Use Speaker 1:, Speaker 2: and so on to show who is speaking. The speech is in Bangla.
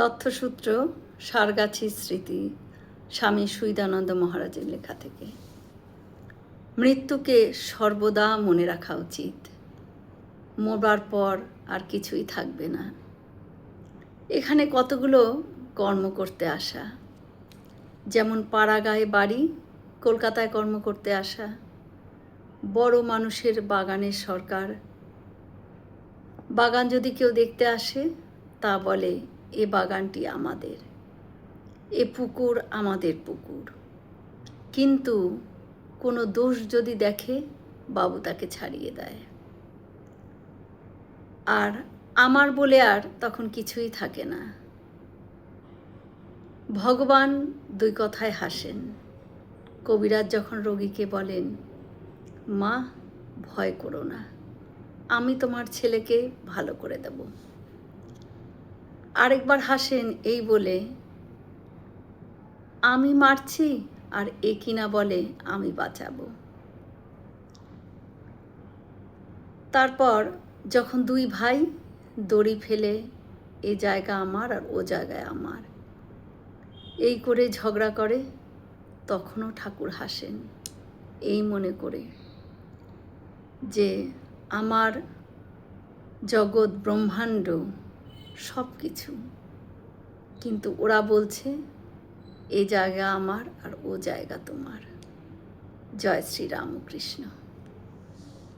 Speaker 1: তথ্যসূত্র সারগাছির স্মৃতি স্বামী সুইদানন্দ মহারাজের লেখা থেকে। মৃত্যুকে সর্বদা মনে রাখা উচিত। মরবার পর আর কিছুই থাকবে না। এখানে কতগুলো কর্ম করতে আসা, যেমন পাড়াগাঁয়ে বাড়ি, কলকাতায় কর্ম করতে আসা, বড় মানুষের বাগানের সরকার। বাগান যদি কেউ দেখতে আসে, তা বলে এ বাগানটি আমাদের, এ পুকুর আমাদের পুকুর। কিন্তু কোনো দোষ যদি দেখে, বাবু তাকে ছাড়িয়ে দেয়। আর আমার বলে আর তখন কিছুই থাকে না। ভগবান দুই কথায় হাসেন। কবিরাজ যখন রোগীকে বলেন, মা ভয় করো না, আমি তোমার ছেলেকে ভালো করে দেব। আরেকবার হাসেন এই বলে, আমি মারছি আর এ কিনা বলে আমি বাঁচাবো। তারপর যখন দুই ভাই দড়ি ফেলে, এ জায়গা আমার আর ও জায়গায় আমার, এই করে ঝগড়া করে, তখনও ঠাকুর হাসেন এই মনে করে যে আমার জগৎ ব্রহ্মাণ্ড সব কিছু, কিন্তু ওরা বলছে এ জায়গা আমার আর ও জায়গা তোমার। জয় শ্রী রামকৃষ্ণ।